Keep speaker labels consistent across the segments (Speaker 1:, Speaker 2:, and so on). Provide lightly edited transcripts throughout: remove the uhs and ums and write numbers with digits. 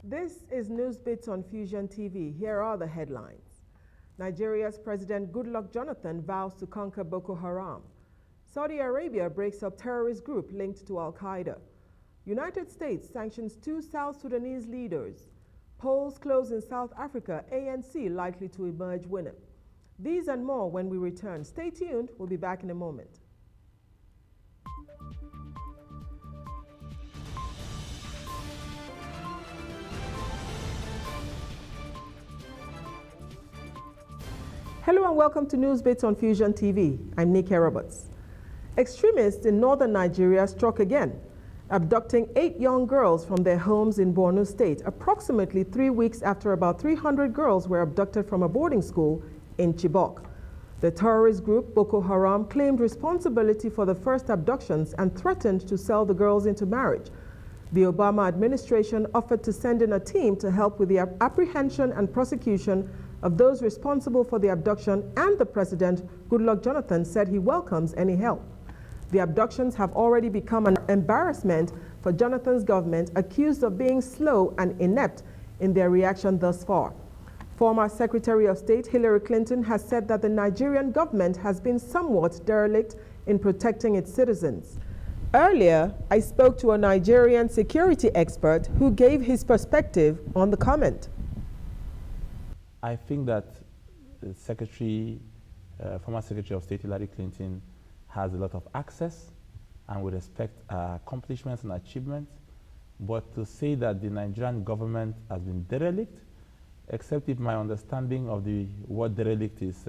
Speaker 1: This is News Bits on Fusion TV. Here are the headlines. Nigeria's President Goodluck Jonathan vows to conquer Boko Haram. Saudi Arabia breaks up terrorist group linked to Al-Qaeda. United States sanctions 2 South Sudanese leaders. Polls close in South Africa, ANC likely to emerge winner. These and more when we return. Stay tuned, we'll be back in a moment. Hello and welcome to News Bits on Fusion TV. I'm Nika Roberts. Extremists in northern Nigeria struck again, abducting 8 young girls from their homes in Borno State, approximately 3 weeks after about 300 girls were abducted from a boarding school in Chibok. The terrorist group Boko Haram claimed responsibility for the first abductions and threatened to sell the girls into marriage. The Obama administration offered to send in a team to help with the apprehension and prosecution of those responsible for the abduction, and the president, Goodluck Jonathan, said he welcomes any help. The abductions have already become an embarrassment for Jonathan's government, accused of being slow and inept in their reaction thus far. Former Secretary of State Hillary Clinton has said that the Nigerian government has been somewhat derelict in protecting its citizens. Earlier, I spoke to a Nigerian security expert who gave his perspective on the comment.
Speaker 2: I think that former Secretary of State Hillary Clinton has a lot of access and we respect her accomplishments and achievements. But to say that the Nigerian government has been derelict, except if my understanding of the word derelict is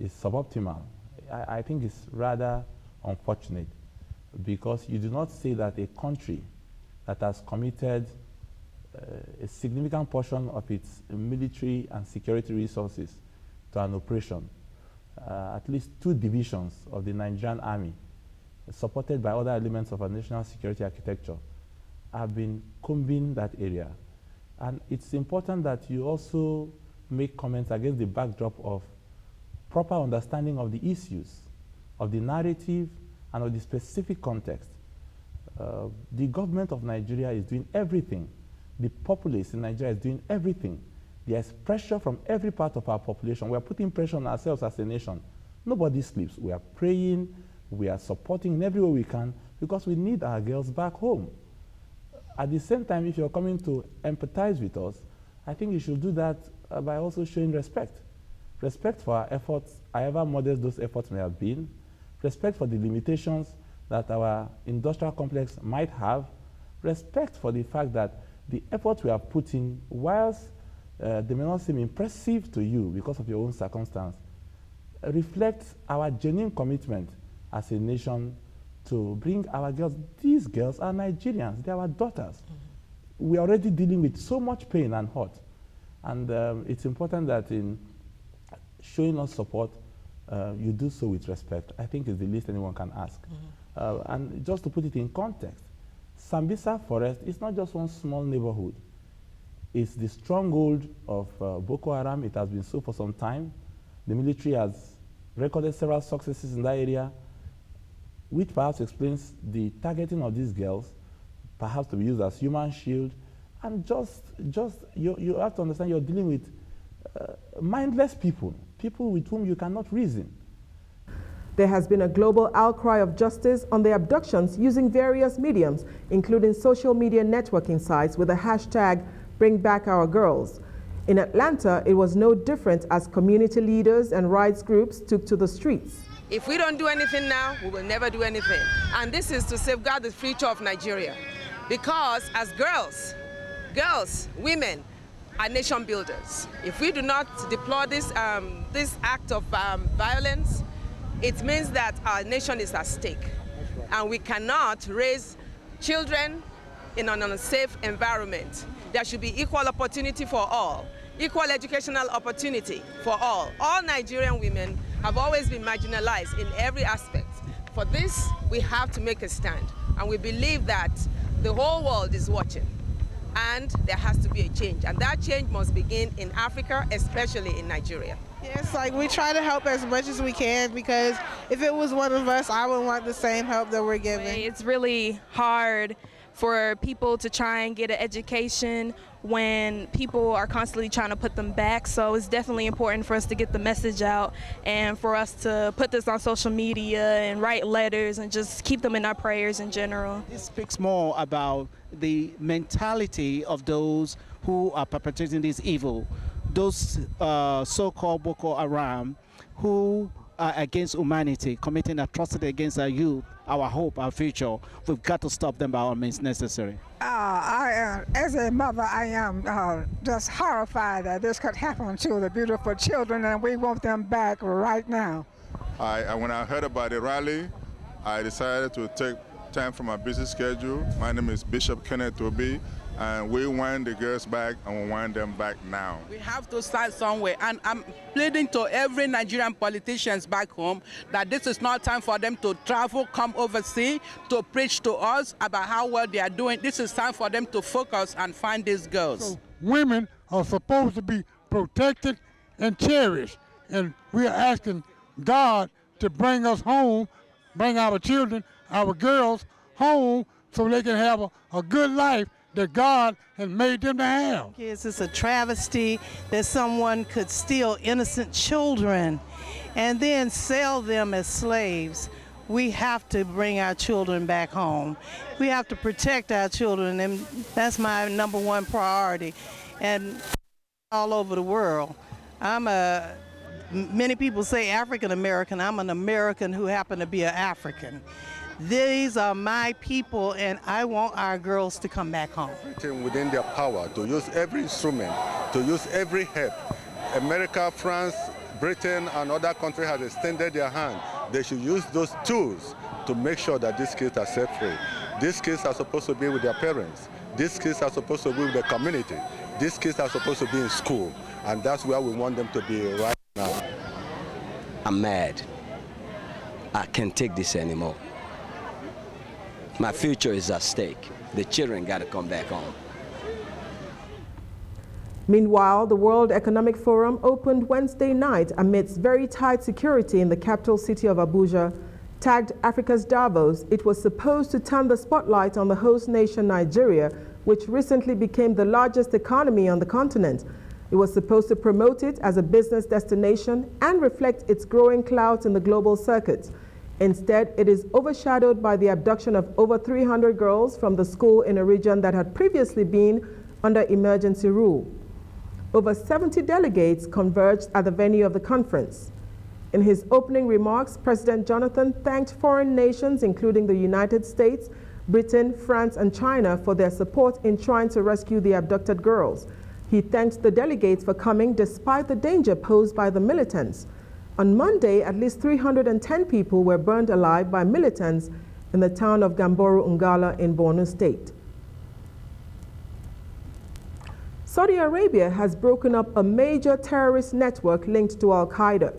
Speaker 2: suboptimal, I think it's rather unfortunate, because you do not say that a country that has committed a significant portion of its military and security resources to an operation, at least 2 divisions of the Nigerian army, supported by other elements of our national security architecture, have been combing that area. And it's important that you also make comments against the backdrop of proper understanding of the issues, of the narrative, and of the specific context. The government of Nigeria is doing everything. The populace in Nigeria is doing everything. There's pressure from every part of our population. We are putting pressure on ourselves as a nation. Nobody sleeps. We are praying, we are supporting in every way we can, because we need our girls back home. At the same time, if you're coming to empathize with us, I think you should do that by also showing respect. Respect for our efforts, however modest those efforts may have been. Respect for the limitations that our industrial complex might have. Respect for the fact that the efforts we have put in, whilst they may not seem impressive to you because of your own circumstance, reflect our genuine commitment as a nation to bring our girls. These girls are Nigerians, they are our daughters. Mm-hmm. We are already dealing with so much pain and hurt. And it's important that in showing us support, you do so with respect. I think it's the least anyone can ask. Mm-hmm. And just to put it in context, Sambisa Forest is not just one small neighborhood. It's the stronghold of Boko Haram. It has been so for some time. The military has recorded several successes in that area, which perhaps explains the targeting of these girls, perhaps to be used as human shield. And you have to understand you're dealing with mindless people with whom you cannot reason.
Speaker 1: There has been a global outcry of justice on the abductions using various mediums, including social media networking sites with the hashtag #BringBackOurGirls. In Atlanta, it was no different as community leaders and rights groups took to the streets.
Speaker 3: If we don't do anything now, we will never do anything. And this is to safeguard the future of Nigeria. Because as girls, women, are nation builders. If we do not deplore this act of violence, it means that our nation is at stake. Right. And we cannot raise children in an unsafe environment. There should be equal opportunity for all, equal educational opportunity for all. All Nigerian women have always been marginalized in every aspect. For this, we have to make a stand. And we believe that the whole world is watching. And there has to be a change. And that change must begin in Africa, especially in Nigeria.
Speaker 4: Yes, like we try to help as much as we can, because if it was one of us, I would want the same help that we're giving.
Speaker 5: It's really hard for people to try and get an education when people are constantly trying to put them back. So it's definitely important for us to get the message out and for us to put this on social media and write letters and just keep them in our prayers in general.
Speaker 6: This speaks more about the mentality of those who are perpetrating this evil, those so-called Boko Haram who are against humanity, committing atrocity against our youth, our hope, our future. We've got to stop them by all means necessary.
Speaker 7: As a mother, I am just horrified that this could happen to the beautiful children, and we want them back right now.
Speaker 8: When I heard about the rally, I decided to take time from my busy schedule. My name is Bishop Kenneth Obi, and we want the girls back, and we want them back now.
Speaker 9: We have to start somewhere, and I'm pleading to every Nigerian politicians back home that this is not time for them to travel, come overseas to preach to us about how well they are doing. This is time for them to focus and find these girls.
Speaker 10: So women are supposed to be protected and cherished, and we are asking God to bring us home, bring our children, our girls home, so they can have a good life that God has made them to have.
Speaker 11: It's a travesty that someone could steal innocent children and then sell them as slaves. We have to bring our children back home. We have to protect our children, and that's my #1 priority. And all over the world. Many people say African American. I'm an American who happen to be an African. These are my people, and I want our girls to come back home.
Speaker 12: Within their power to use every instrument, to use every help. America, France, Britain, and other countries have extended their hand. They should use those tools to make sure that these kids are set free. These kids are supposed to be with their parents. These kids are supposed to be with the community. These kids are supposed to be in school, and that's where we want them to be right now.
Speaker 13: I'm mad. I can't take this anymore. My future is at stake. The children got to come back home.
Speaker 1: Meanwhile, the World Economic Forum opened Wednesday night amidst very tight security in the capital city of Abuja. Tagged Africa's Davos, it was supposed to turn the spotlight on the host nation Nigeria, which recently became the largest economy on the continent. It was supposed to promote it as a business destination and reflect its growing clout in the global circuit. Instead, it is overshadowed by the abduction of over 300 girls from the school in a region that had previously been under emergency rule. Over 70 delegates converged at the venue of the conference. In his opening remarks, President Jonathan thanked foreign nations, including the United States, Britain, France, and China, for their support in trying to rescue the abducted girls. He thanked the delegates for coming despite the danger posed by the militants. On Monday, at least 310 people were burned alive by militants in the town of Gamboru Ungala in Borno State. Saudi Arabia has broken up a major terrorist network linked to Al-Qaeda.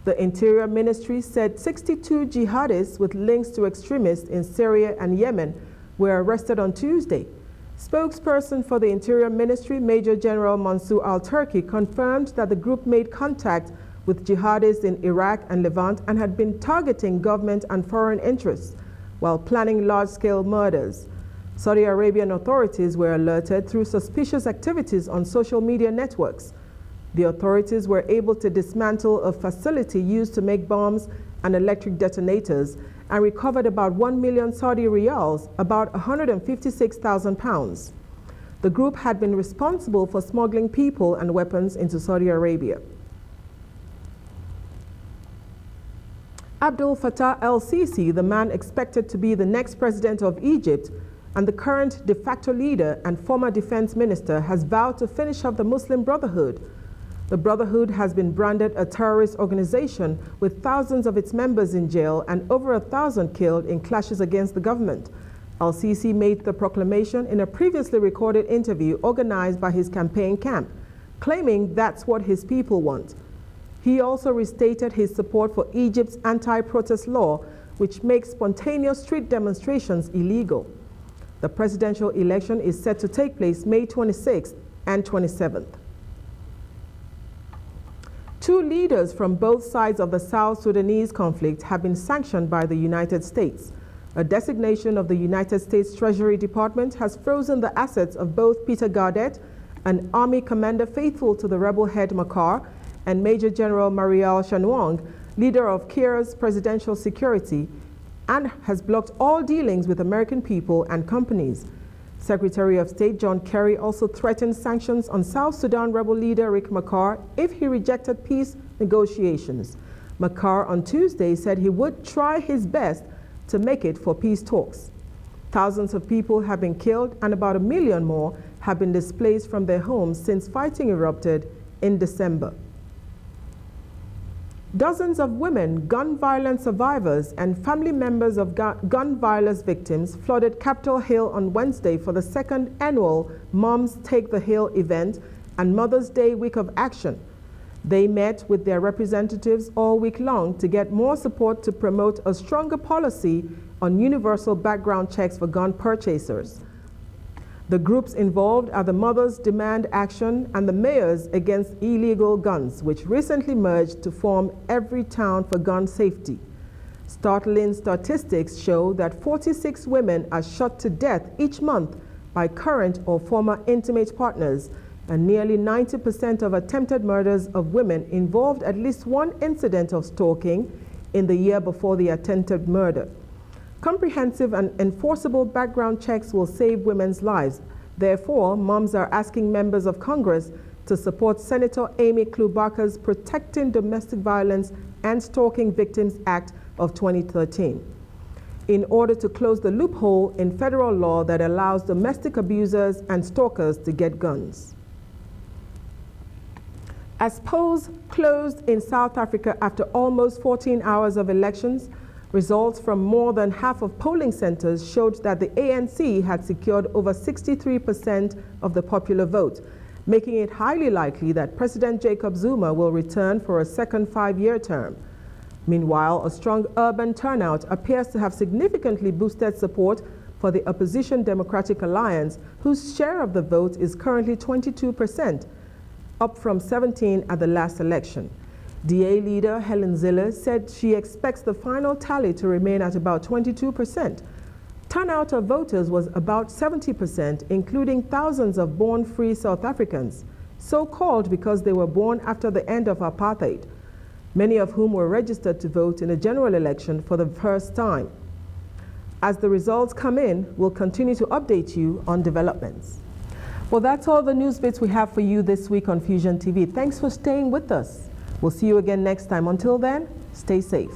Speaker 1: The Interior Ministry said 62 jihadists with links to extremists in Syria and Yemen were arrested on Tuesday. Spokesperson for the Interior Ministry, Major General Mansour al-Turki, confirmed that the group made contact with jihadists in Iraq and Levant and had been targeting government and foreign interests while planning large-scale murders. Saudi Arabian authorities were alerted through suspicious activities on social media networks. The authorities were able to dismantle a facility used to make bombs and electric detonators and recovered about 1 million Saudi riyals, about 156,000 pounds. The group had been responsible for smuggling people and weapons into Saudi Arabia. Abdel Fattah el-Sisi, the man expected to be the next president of Egypt and the current de facto leader and former defense minister, has vowed to finish off the Muslim Brotherhood. The Brotherhood has been branded a terrorist organization with thousands of its members in jail and over 1,000 killed in clashes against the government. El-Sisi made the proclamation in a previously recorded interview organized by his campaign camp, claiming that's what his people want. He also restated his support for Egypt's anti-protest law, which makes spontaneous street demonstrations illegal. The presidential election is set to take place May 26th and 27th. Two leaders from both sides of the South Sudanese conflict have been sanctioned by the United States. A designation of the United States Treasury Department has frozen the assets of both Peter Gaudet, an Army commander faithful to the rebel head Makar, and Major General Mariel Shanwang, leader of Kiera's presidential security, and has blocked all dealings with American people and companies. Secretary of State John Kerry also threatened sanctions on South Sudan rebel leader Riek Machar if he rejected peace negotiations. Machar on Tuesday said he would try his best to make it for peace talks. Thousands of people have been killed and about 1 million more have been displaced from their homes since fighting erupted in December. Dozens of women, gun violence survivors, and family members of gun violence victims flooded Capitol Hill on Wednesday for the second annual Moms Take the Hill event and Mother's Day Week of Action. They met with their representatives all week long to get more support to promote a stronger policy on universal background checks for gun purchasers. The groups involved are the Mothers Demand Action and the Mayors Against Illegal Guns, which recently merged to form Every Town for Gun Safety. Startling statistics show that 46 women are shot to death each month by current or former intimate partners, and nearly 90% of attempted murders of women involved at least one incident of stalking in the year before the attempted murder. Comprehensive and enforceable background checks will save women's lives. Therefore, moms are asking members of Congress to support Senator Amy Klobuchar's Protecting Domestic Violence and Stalking Victims Act of 2013 in order to close the loophole in federal law that allows domestic abusers and stalkers to get guns. As polls closed in South Africa after almost 14 hours of elections, results from more than half of polling centers showed that the ANC had secured over 63% of the popular vote, making it highly likely that President Jacob Zuma will return for a second 5-year term. Meanwhile, a strong urban turnout appears to have significantly boosted support for the opposition Democratic Alliance, whose share of the vote is currently 22%, up from 17% at the last election. DA leader Helen Zille said she expects the final tally to remain at about 22%. Turnout of voters was about 70%, including thousands of born-free South Africans, so-called because they were born after the end of apartheid, many of whom were registered to vote in a general election for the first time. As the results come in, we'll continue to update you on developments. Well, that's all the news bits we have for you this week on Fusion TV. Thanks for staying with us. We'll see you again next time. Until then, stay safe.